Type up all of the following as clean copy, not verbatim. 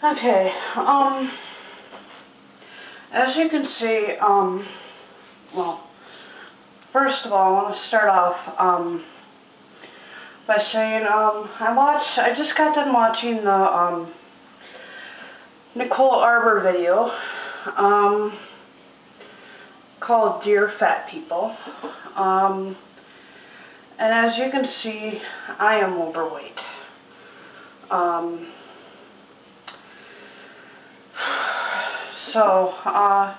Okay, as you can see, well, first of all, I want to start off, by saying, I just got done watching the, Nicole Arbour video, called Dear Fat People, and as you can see, I am overweight. So, I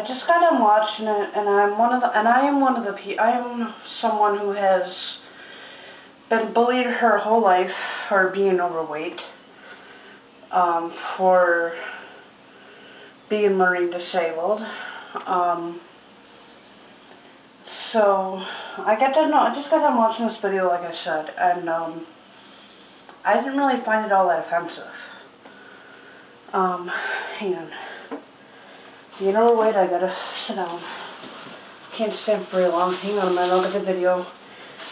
just got done watching it, and I am someone who has been bullied her whole life for being overweight, for being learning disabled. So I just got done watching this video, like I said, and I didn't really find it all that offensive. Hang on. Being overweight, I gotta sit down. Can't stand for very long. Hang on a minute, I'll get the video.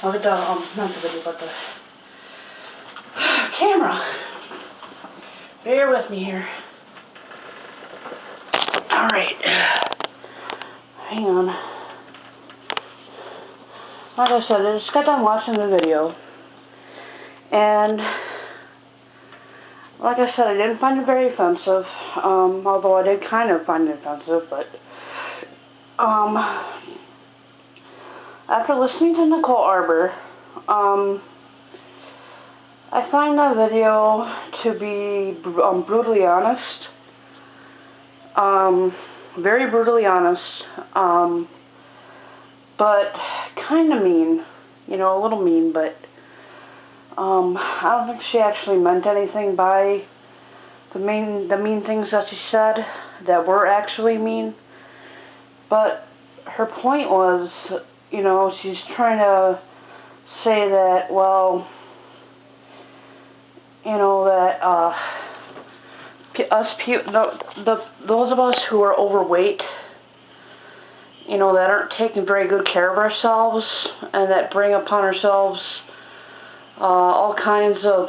I'll get the, not the video, but the camera. Bear with me here. Alright. Hang on. Like I said, I just got done watching the video. And like I said, I didn't find it very offensive, although I did kind of find it offensive, but, after listening to Nicole Arbour, I find that video to be, brutally honest, very brutally honest, but kind of mean, a little mean, but I don't think she actually meant anything by the mean things that she said that were actually mean. But her point was, she's trying to say that, well, that those of us who are overweight, that aren't taking very good care of ourselves and that bring upon ourselves all kinds of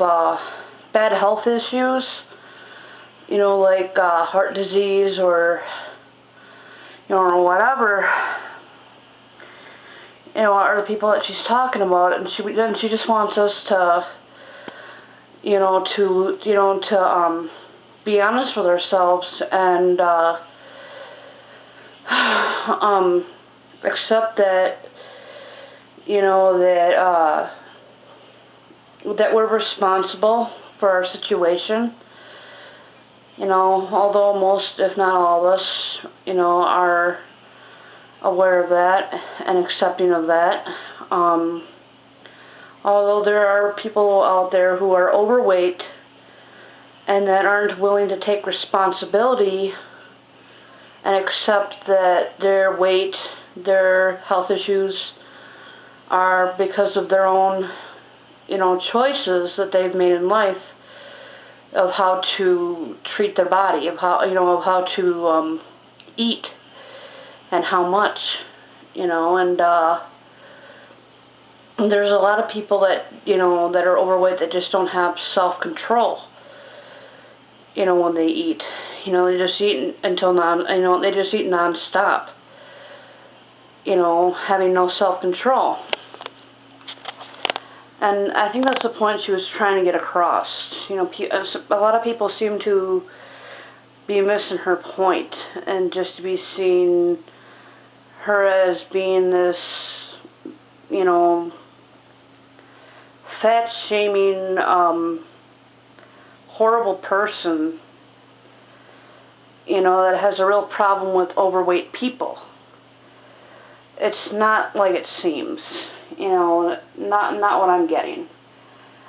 bad health issues, like heart disease or whatever, are the people that she's talking about, and she just wants us to be honest with ourselves and accept that that we're responsible for our situation. Although most, if not all of us, are aware of that and accepting of that. Although there are people out there who are overweight and that aren't willing to take responsibility and accept that their weight, their health issues are because of their own, choices that they've made in life of how to treat their body, of how to eat and how much, and there's a lot of people that, that are overweight that just don't have self-control, when they eat. They just eat they just eat non-stop, having no self-control. And I think that's the point she was trying to get across. A lot of people seem to be missing her point and just to be seeing her as being this, fat-shaming, horrible person, that has a real problem with overweight people. It's not like it seems, not what I'm getting.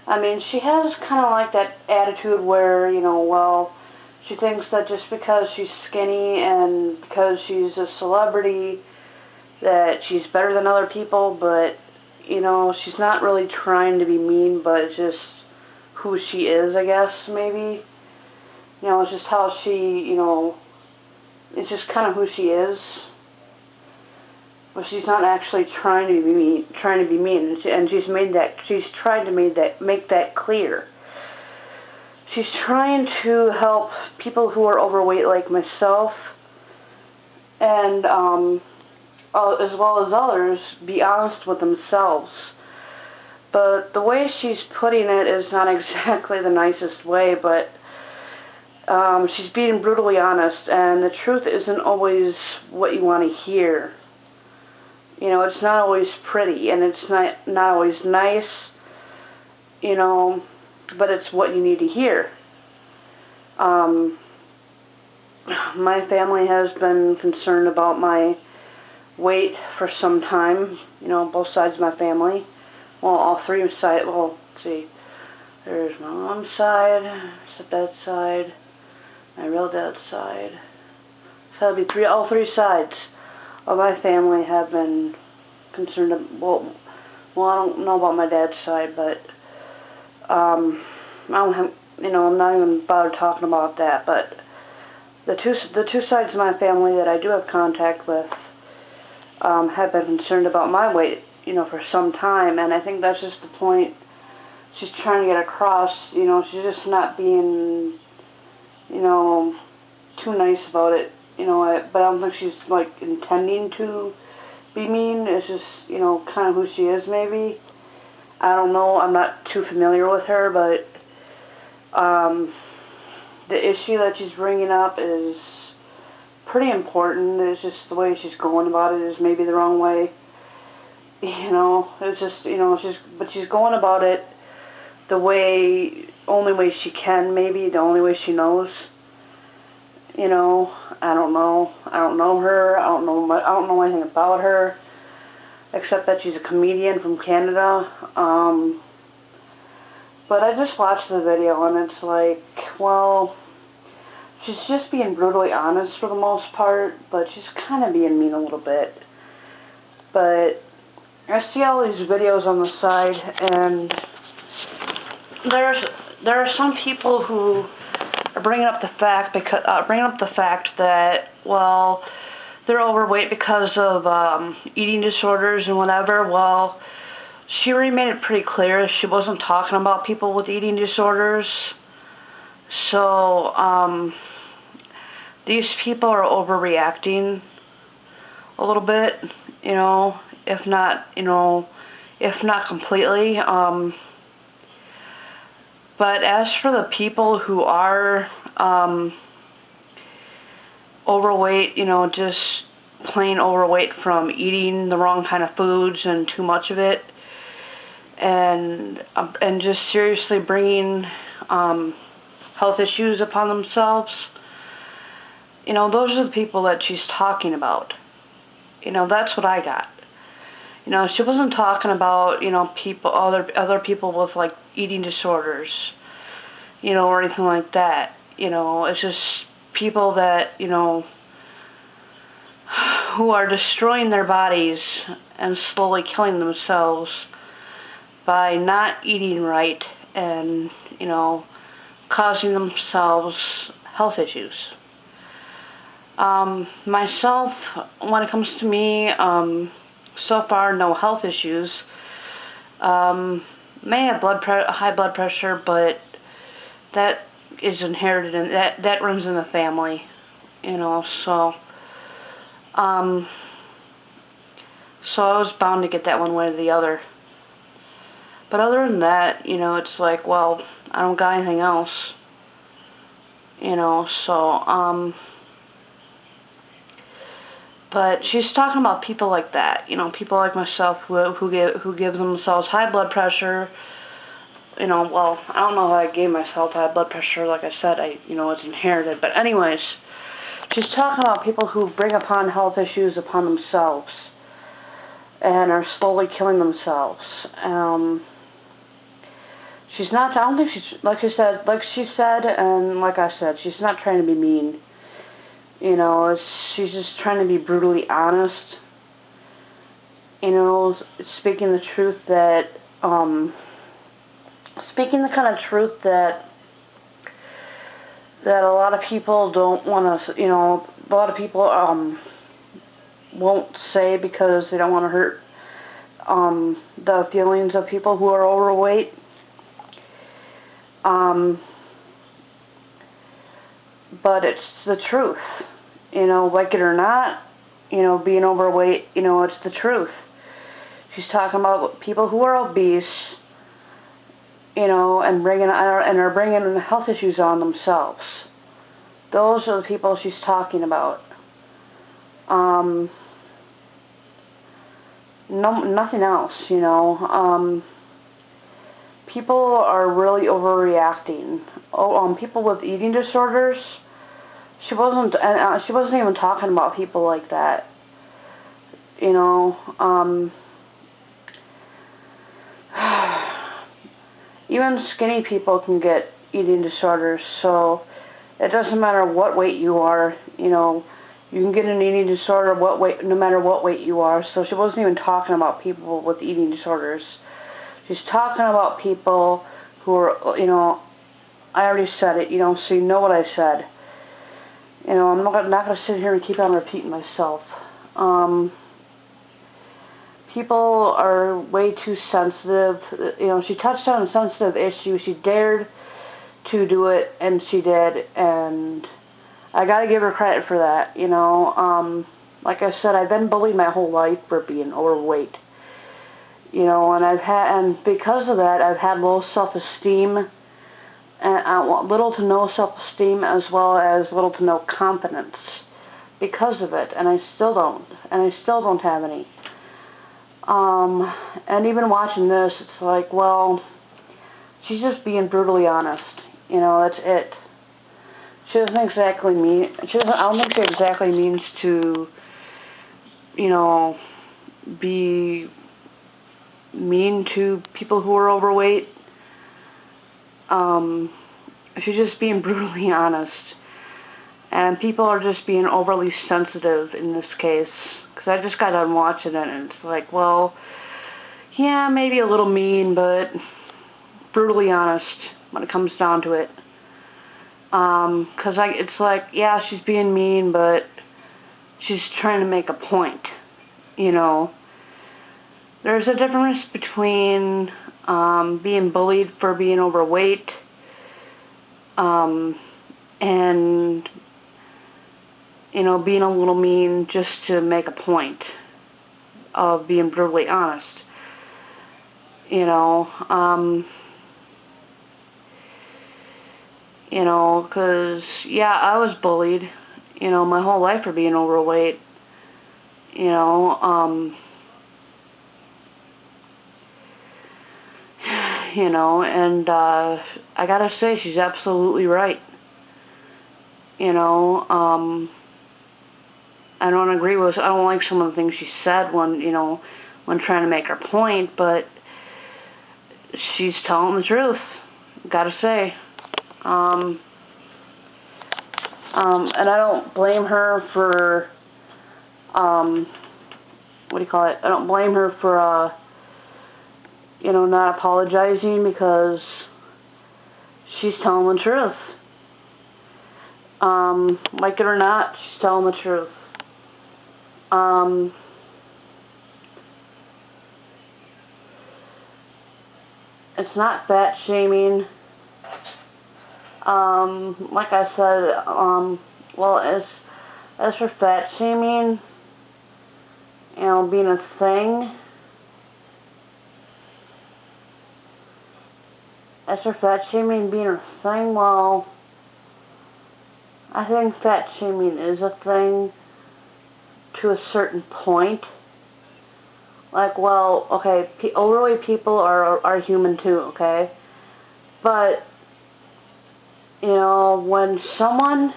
I mean, she has kind of like that attitude where, well, she thinks that just because she's skinny and because she's a celebrity that she's better than other people, but, she's not really trying to be mean, but it's just who she is, I guess, maybe. It's just how she, it's just kind of who she is. but she's not actually trying to be mean. And she's tried to make that clear. She's trying to help people who are overweight like myself, and as well as others, be honest with themselves. But the way she's putting it is not exactly the nicest way, but she's being brutally honest, and the truth isn't always what you want to hear. You know, it's not always pretty, and it's not always nice, you know, but it's what you need to hear. My family has been concerned about my weight for some time, you know, both sides of my family. Well, all three sides, well, let's see, there's my mom's side, stepdad's side, my real dad's side. So that'd be all three sides of my family have been concerned. Well, I don't know about my dad's side, but I don't have, you know, I'm not even bothered talking about that. But the two sides of my family that I do have contact with have been concerned about my weight, you know, for some time, and I think that's just the point she's trying to get across. You know, she's just not being, you know, too nice about it. You know, but I don't think she's like intending to be mean. It's just, you know, kind of who she is, maybe. I don't know. I'm not too familiar with her, but the issue that she's bringing up is pretty important. It's just the way she's going about it is maybe the wrong way. You know, it's just, you know, she's going about it the only way she can, maybe the only way she knows. You know, I don't know. I don't know her. I don't know anything about her, except that she's a comedian from Canada. But I just watched the video, and it's like, well, she's just being brutally honest for the most part, but she's kind of being mean a little bit. But I see all these videos on the side, and there are some people who are bringing up the fact that, well, they're overweight because of eating disorders and whatever. Well, she already made it pretty clear she wasn't talking about people with eating disorders. So these people are overreacting a little bit, you know, if not completely. But as for the people who are overweight, you know, just plain overweight from eating the wrong kind of foods and too much of it, and just seriously bringing health issues upon themselves, you know, those are the people that she's talking about. You know, that's what I got. You know, she wasn't talking about, you know, other people with like eating disorders, you know, or anything like that. You know, it's just people that, you know, who are destroying their bodies and slowly killing themselves by not eating right and, you know, causing themselves health issues. Myself, when it comes to me, so far no health issues. May have high blood pressure, but that is inherited, and that runs in the family, you know. So I was bound to get that one way or the other. But other than that, you know, it's like, well, I don't got anything else, you know. So but she's talking about people like that, you know, people like myself who give themselves high blood pressure. You know, well, I don't know how I gave myself high blood pressure. Like I said, you know, it's inherited. But anyways, she's talking about people who bring upon health issues upon themselves and are slowly killing themselves. She's not. I don't think she's like she said, and like I said, she's not trying to be mean. You know, she's just trying to be brutally honest. You know, speaking the truth that, speaking the kind of truth that a lot of people don't want to, you know, a lot of people, won't say because they don't want to hurt the feelings of people who are overweight. But it's the truth. Like it or not, being overweight, it's the truth. She's talking about people who are obese, and are bringing health issues on themselves. Those are the people she's talking about. Nothing else. People are really overreacting. People with eating disorders. She wasn't even talking about people like that. Even skinny people can get eating disorders, so it doesn't matter what weight you are, you can get an eating disorder no matter what weight you are. So she wasn't even talking about people with eating disorders. She's talking about people who are, I already said it, so you know what I said. I'm not going to sit here and keep on repeating myself. People are way too sensitive. She touched on a sensitive issue. She dared to do it, and she did, and I gotta give her credit for that. Like I said, I've been bullied my whole life for being overweight. And because of that, I've had low self-esteem, and little to no self-esteem, as well as little to no confidence because of it, and I still don't have any. And even watching this, it's like, well, she's just being brutally honest. That's it. She doesn't exactly mean. I don't think she exactly means to, be mean to people who are overweight. She's just being brutally honest. And people are just being overly sensitive in this case. Because I just got done watching it, and it's like, well, yeah, maybe a little mean, but brutally honest when it comes down to it. Because it's like, yeah, she's being mean, but she's trying to make a point. There's a difference between being bullied for being overweight and being a little mean just to make a point of being brutally honest. Because, yeah, I was bullied, my whole life for being overweight. And I gotta say, she's absolutely right. I don't like some of the things she said when trying to make her point, but she's telling the truth, gotta say. And I don't blame her for, I don't blame her for, not apologizing, because she's telling the truth. Like it or not, she's telling the truth. It's not fat shaming. Like I said, well, as for fat shaming, being a thing, well, I think fat shaming is a thing to a certain point. Like, well, okay, overweight people are human too, okay? But, when someone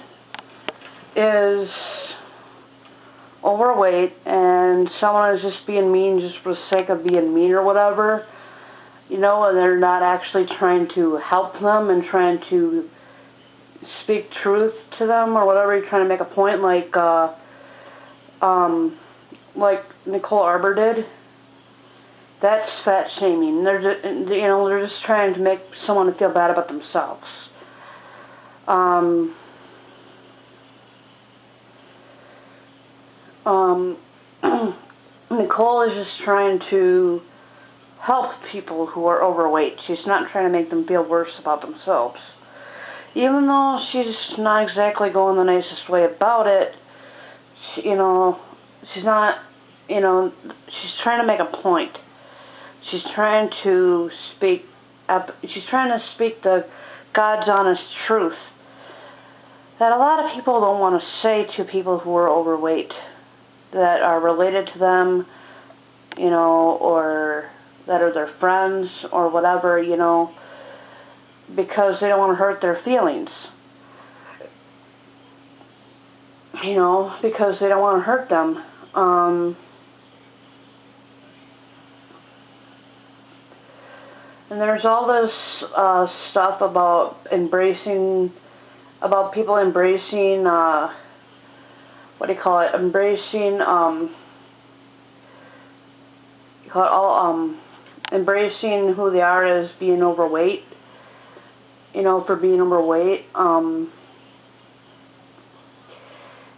is overweight and someone is just being mean just for the sake of being mean or whatever, and they're not actually trying to help them and trying to speak truth to them or whatever, you're trying to make a point, like Nicole Arbour did. That's fat shaming. They're just trying to make someone feel bad about themselves. Nicole is just trying to help people who are overweight. She's not trying to make them feel worse about themselves. Even though she's not exactly going the nicest way about it, she's not, she's trying to make a point. She's trying to speak the God's honest truth that a lot of people don't want to say to people who are overweight, that are related to them, or that are their friends or whatever, because they don't want to hurt their feelings. Because they don't want to hurt them. And there's all this stuff about people embracing, embracing, embracing who they are as being overweight, for being overweight.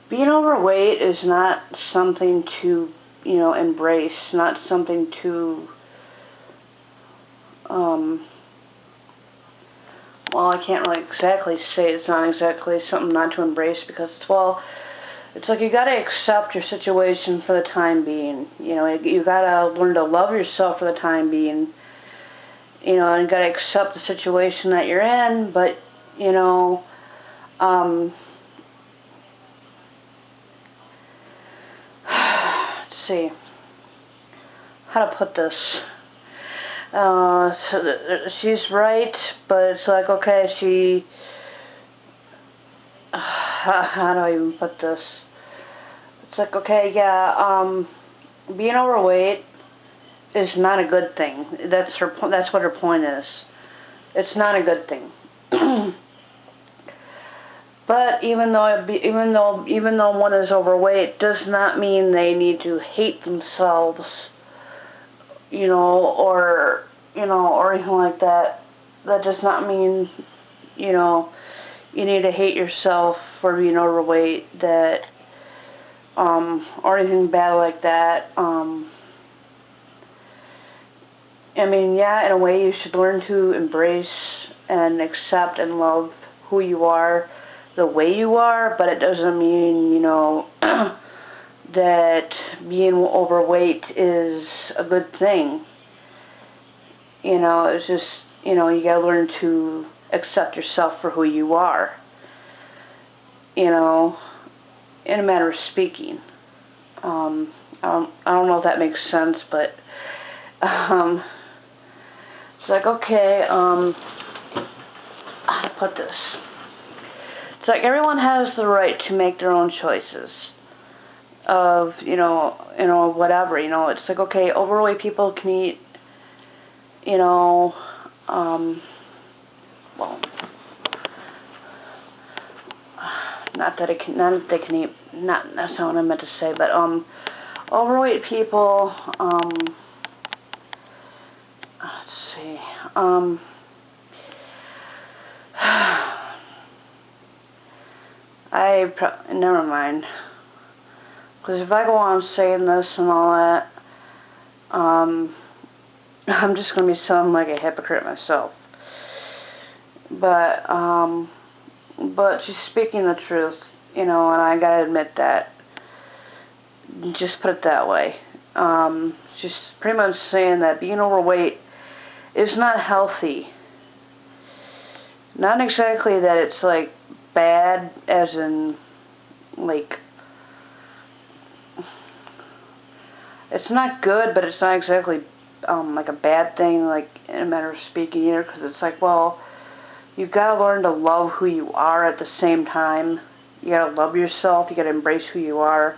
Being overweight is not something to, embrace, not something to, well, I can't really exactly say it's not exactly something not to embrace, because it's like you gotta accept your situation for the time being. You gotta learn to love yourself for the time being. And you gotta accept the situation that you're in, but, let's see how to put this. She's right, but it's like, okay, how do I even put this? It's like, okay, yeah, being overweight is not a good thing. That's what her point is. It's not a good thing. But even though one is overweight, does not mean they need to hate themselves, or anything like that. That does not mean, you need to hate yourself for being overweight, or anything bad like that. Yeah, in a way you should learn to embrace and accept and love who you are, the way you are, but it doesn't mean, that being overweight is a good thing. It's just, you gotta learn to accept yourself for who you are, in a matter of speaking. I don't know if that makes sense, but, it's like, okay, how to put this? It's like everyone has the right to make their own choices of, whatever, it's like, okay, overweight people can eat, well, not that they can eat, that's not what I meant to say, but, overweight people, let's see, never mind, because if I go on saying this and all that, I'm just going to be sounding like a hypocrite myself. But she's speaking the truth, and I gotta admit that. Just put it that way. She's pretty much saying that being overweight is not healthy. Not exactly that it's, like, bad, as in, like, it's not good, but it's not exactly, like a bad thing, like, in a matter of speaking either, because it's like, well, you've got to learn to love who you are at the same time. You got to love yourself, you got to embrace who you are,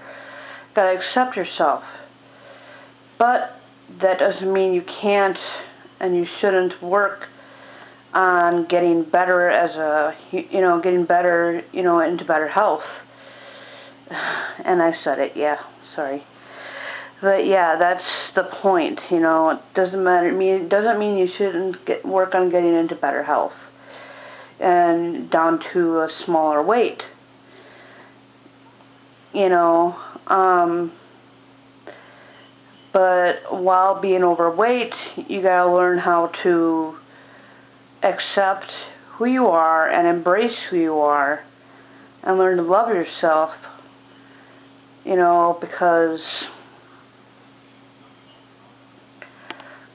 you got to accept yourself. But that doesn't mean you can't and you shouldn't work on getting better into better health. And I said it, yeah, sorry. But yeah, that's the point, it doesn't mean you shouldn't work on getting into better health and down to a smaller weight. But while being overweight, you gotta learn how to accept who you are and embrace who you are and learn to love yourself, because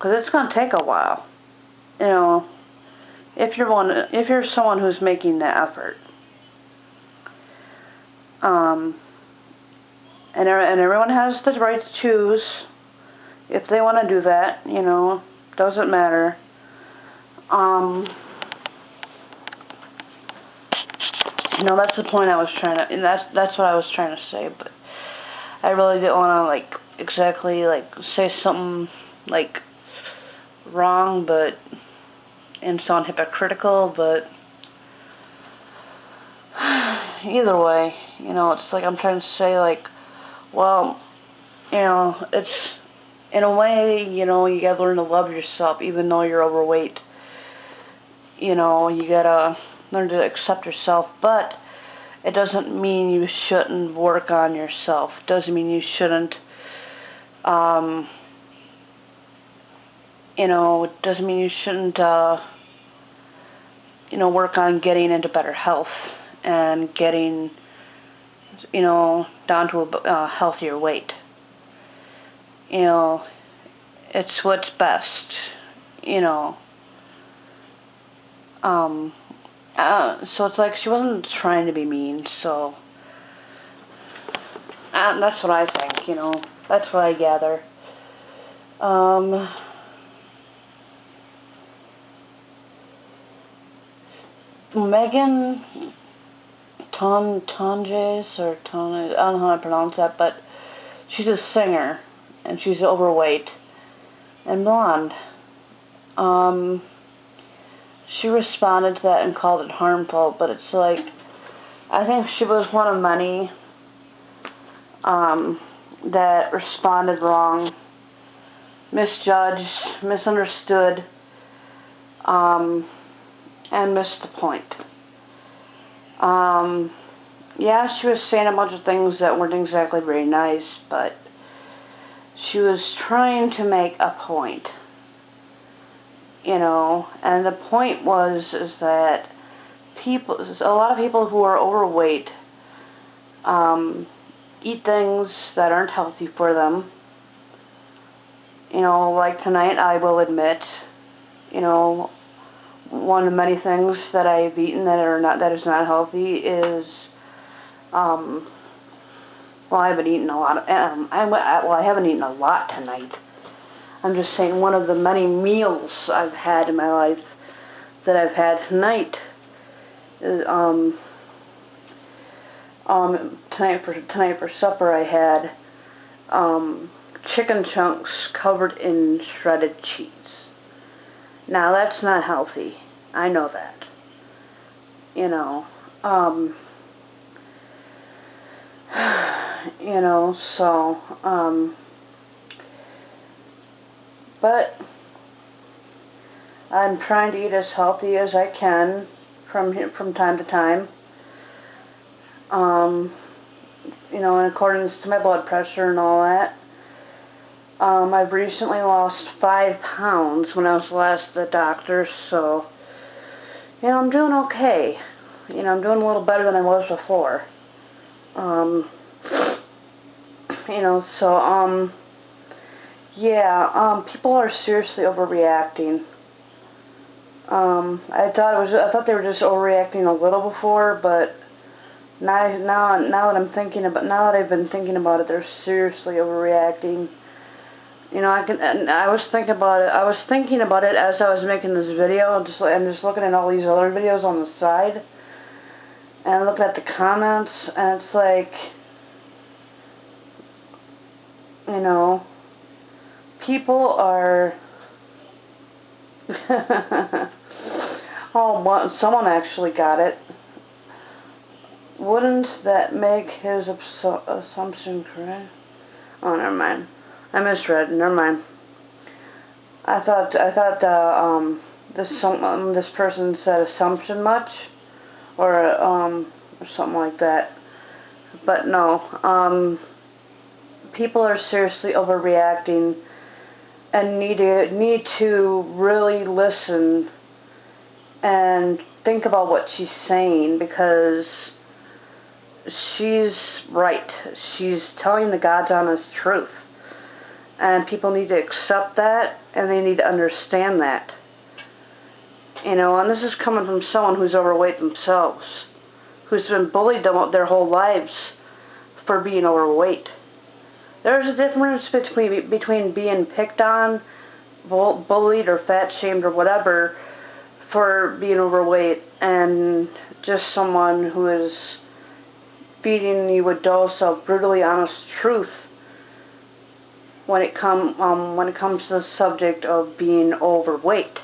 it's gonna take a while, if you're someone who's making the effort. And everyone has the right to choose if they want to do that, doesn't matter. That's the point I was trying to, and that's what I was trying to say, but I really didn't want to, exactly, say something, wrong, and sound hypocritical, but either way, it's I'm trying to say, well, it's, in a way, you gotta learn to love yourself, even though you're overweight. You gotta learn to accept yourself, but it doesn't mean you shouldn't work on yourself. It doesn't mean you shouldn't, it doesn't mean you shouldn't, work on getting into better health and getting, down to a healthier weight. It's what's best, so it's she wasn't trying to be mean, so that's what I think, that's what I gather. Megan Tonjes, or Ton, I don't know how to pronounce that, but she's a singer, and she's overweight and blonde. She responded to that and called it harmful, but it's I think she was one of many that responded wrong, misjudged, misunderstood, and missed the point. Yeah, she was saying a bunch of things that weren't exactly very nice, but she was trying to make a point. And the point is that a lot of people who are overweight, eat things that aren't healthy for them. Like tonight, I will admit, one of the many things that I've eaten that is not healthy is, well, I haven't eaten a lot. I haven't eaten a lot tonight. I'm just saying one of the many meals I've had in my life that I've had tonight is, tonight for supper I had chicken chunks covered in shredded cheese. Now that's not healthy. I know that. So but I'm trying to eat as healthy as I can from time to time. In accordance to my blood pressure and all that. I've recently lost 5 pounds when I was last at the doctor, so, I'm doing okay. I'm doing a little better than I was before. People are seriously overreacting. I thought they were just overreacting a little before, but now that I've been thinking about it, they're seriously overreacting. I was thinking about it. I was thinking about it as I was making this video, and just looking at all these other videos on the side, and looking at the comments, and it's people are. Someone actually got it. Wouldn't that make his assumption correct? Oh, never mind. I misread. Never mind. I thought this person said assumption much, or something like that. But no. people are seriously overreacting and need to really listen and think about what she's saying, because she's right. She's telling the God's honest truth. And people need to accept that, and they need to understand that. And this is coming from someone who's overweight themselves, who's been bullied their whole lives for being overweight. There's a difference between being picked on, bullied, or fat shamed, or whatever for being overweight, and just someone who is feeding you a dose of brutally honest truth when it comes to the subject of being overweight.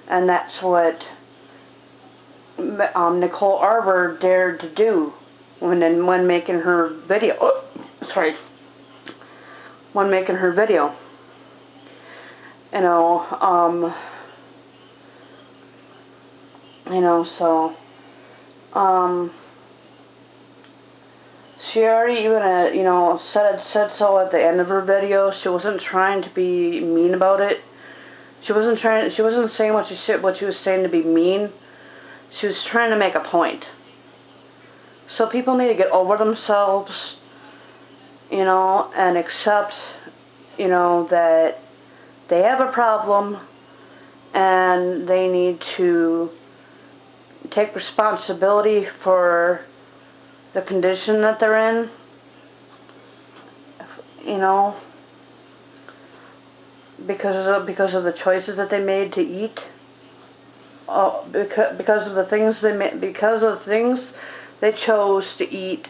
And that's what Nicole Arbour dared to do when making her video. When making her video. So she already even said so at the end of her video. She wasn't trying to be mean about it. She wasn't saying what she was saying to be mean. She was trying to make a point. So people need to get over themselves, and accept, that they have a problem, and they need to take responsibility for the condition that they're in, because of the choices that they made to eat, because of the things they chose to eat,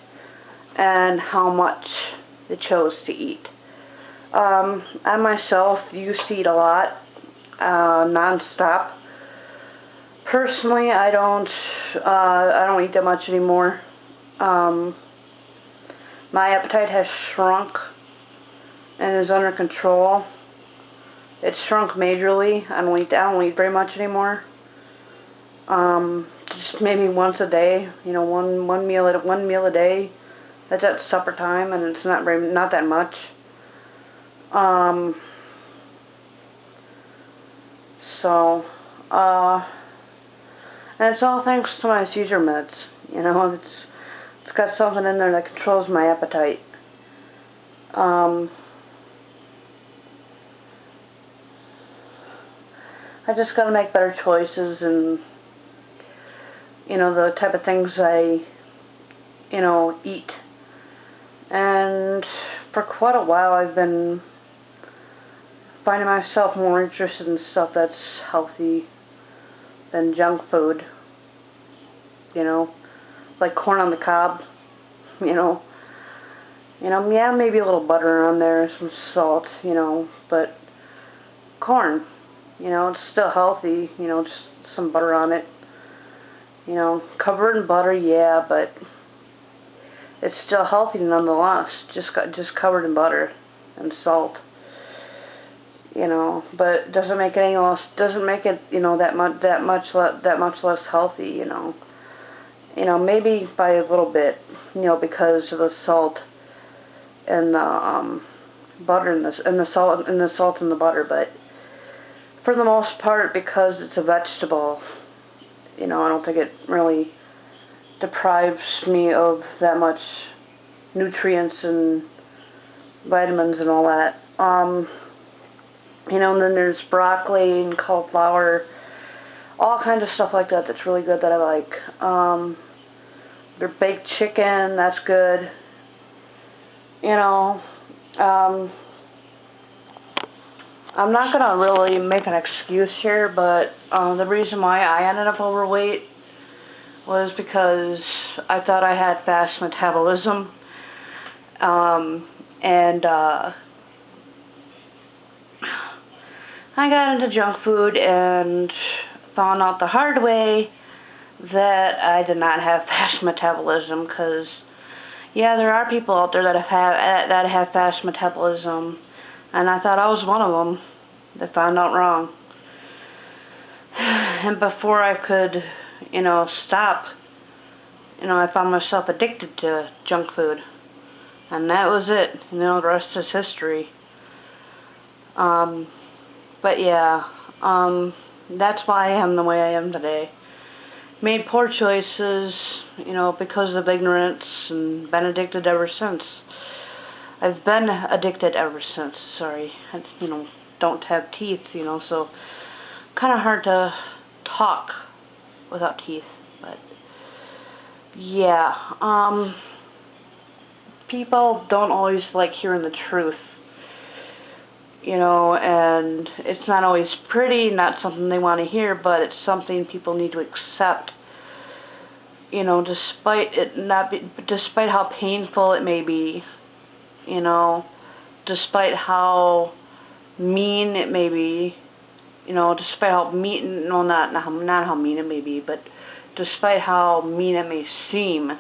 and how much they chose to eat. I myself used to eat a lot, non-stop. Personally, I don't eat that much anymore. My appetite has shrunk and is under control. It's shrunk majorly. I don't eat very much anymore. Just maybe once a day. One meal a day. That's at supper time, and it's not that much. And it's all thanks to my seizure meds. It's got something in there that controls my appetite. I just gotta make better choices, and the type of things I eat. And for quite a while I've been finding myself more interested in stuff that's healthy than junk food. Like corn on the cob. Yeah, maybe a little butter on there, some salt, but corn, it's still healthy, just some butter on it. Covered in butter, yeah, but it's still healthy nonetheless, just covered in butter and salt. But doesn't make it that much less healthy. Maybe by a little bit, because of the salt and the butter and the salt and the butter. But for the most part, because it's a vegetable, I don't think it really deprives me of that much nutrients and vitamins and all that. And then there's broccoli and cauliflower, all kinds of stuff like that that's really good that I like. Their baked chicken, that's good. I'm not going to really make an excuse here, but the reason why I ended up overweight was because I thought I had fast metabolism. I got into junk food and found out the hard way that I did not have fast metabolism, because yeah, there are people out there that have fast metabolism, and I thought I was one of them that found out wrong. And before I could, stop, I found myself addicted to junk food. And that was it. The rest is history. But yeah, that's why I am the way I am today. Made poor choices, because of ignorance, and been addicted ever since. I've been addicted ever since, sorry. I, don't have teeth, so kind of hard to talk without teeth. But yeah, people don't always like hearing the truth, and it's not always pretty, not something they want to hear, but it's something people need to accept, despite how painful it may be, despite how mean it may be, despite how mean, no, not how mean it may be, but despite how mean it may seem,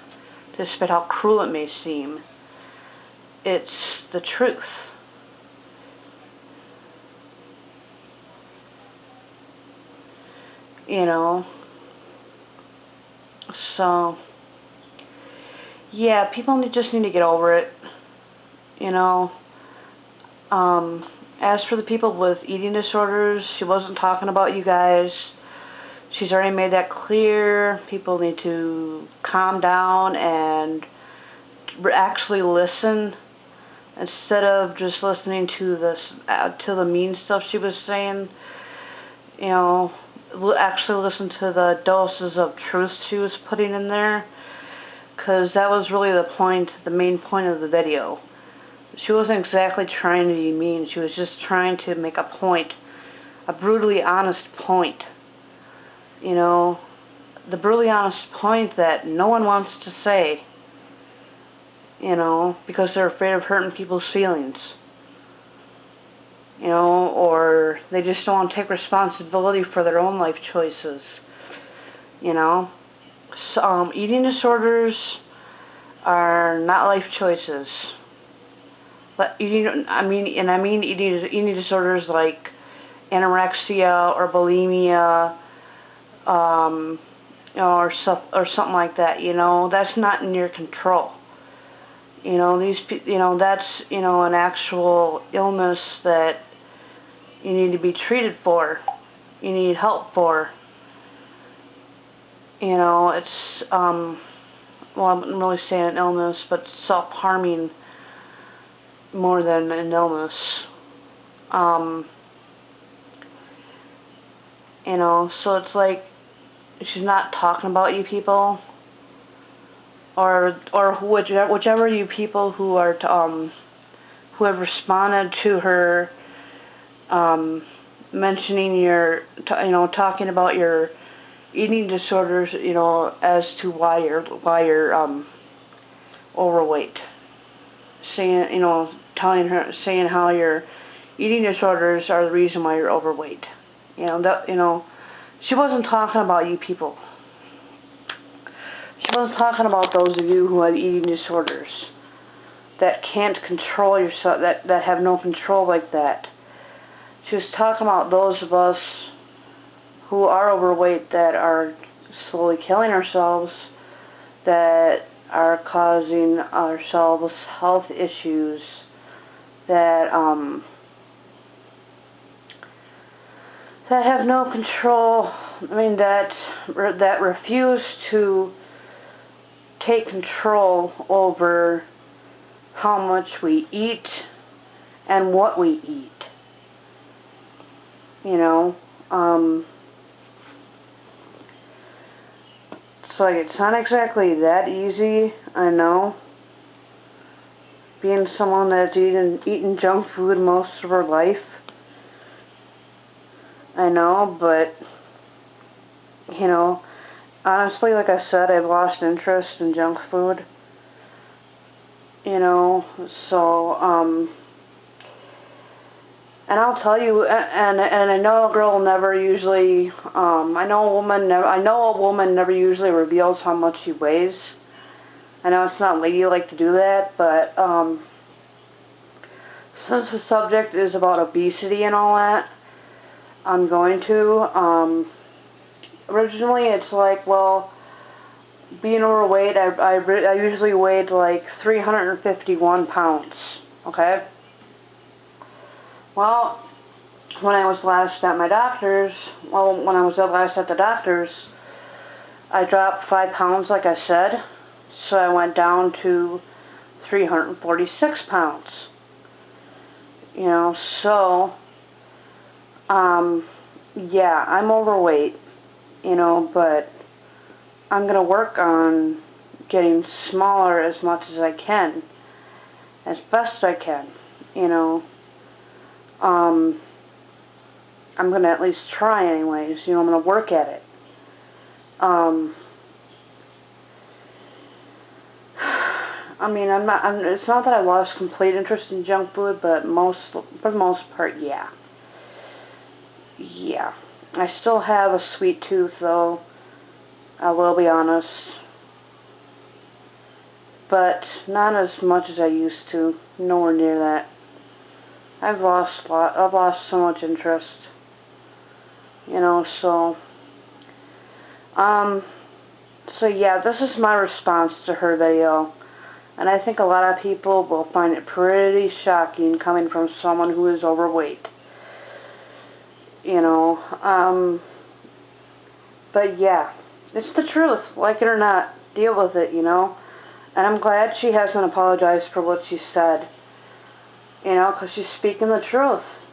despite how cruel it may seem, it's the truth. So, yeah, people just need to get over it, As for the people with eating disorders, she wasn't talking about you guys. She's already made that clear. People need to calm down and actually listen instead of just listening to the mean stuff she was saying. Actually listen to the doses of truth she was putting in there, because that was really the main point of the video. She wasn't exactly trying to be mean. She was just trying to make a point, a brutally honest point. The brutally honest point that no one wants to say, because they're afraid of hurting people's feelings. Or they just don't want to take responsibility for their own life choices. So, eating disorders are not life choices. But I mean eating disorders like anorexia or bulimia, or something like that. That's not in your control. That's an actual illness that you need to be treated for. You need help for. It's well, I wouldn't really say an illness, but self-harming more than an illness. So it's like she's not talking about you people, or whichever you people who are who have responded to her mentioning talking about your eating disorders, as to why you're overweight, saying how your eating disorders are the reason why you're overweight. She wasn't talking about you people. She wasn't talking about those of you who have eating disorders that can't control yourself, that have no control like that. She was talking about those of us who are overweight that are slowly killing ourselves, that are causing ourselves health issues, that have no control. That refuse to take control over how much we eat and what we eat. It's not exactly that easy, I know. Being someone that's eaten junk food most of her life, I know, but, honestly, like I said, I've lost interest in junk food, so, and I'll tell you, and I know a girl never usually, I know a woman never usually reveals how much she weighs. I know it's not ladylike to do that, but, since the subject is about obesity and all that, I'm going to, originally it's like, well, being overweight, I usually weighed like 351 pounds, okay? Well, when I was last at my doctor's, when I was last at the doctor's, I dropped 5 pounds, like I said, so I went down to 346 pounds. You know, so, yeah, I'm overweight, you know, but I'm going to work on getting smaller as much as I can, as best I can, you know. I'm going to at least try anyways, you know, I'm going to work at it. I mean, it's not that I lost complete interest in junk food, but for the most part, yeah. Yeah. I still have a sweet tooth, though, I will be honest. But not as much as I used to. Nowhere near that. I've lost so much interest. You know, so yeah, this is my response to her video. And I think a lot of people will find it pretty shocking coming from someone who is overweight. You know, but yeah, it's the truth. Like it or not, deal with it, you know. And I'm glad she hasn't apologized for what she said. You know, because she's speaking the truth.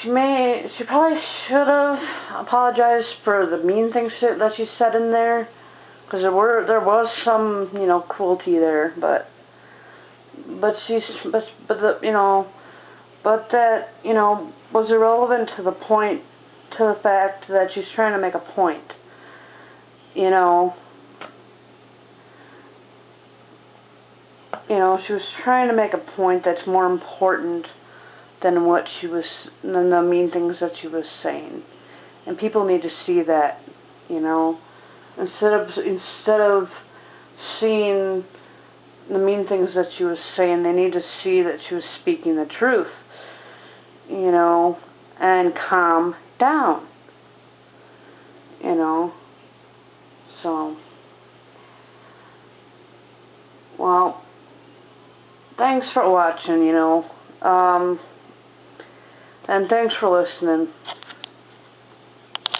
She probably should have apologized for the mean things that she said in there. Because there was some, you know, cruelty there, but that, you know, was irrelevant to the point, to the fact that she's trying to make a point. You know, she was trying to make a point that's more important than than the mean things that she was saying. And people need to see that, you know, instead of seeing the mean things that she was saying, they need to see that she was speaking the truth, you know, and calm down, you know. So, well, thanks for watching, you know, and thanks for listening.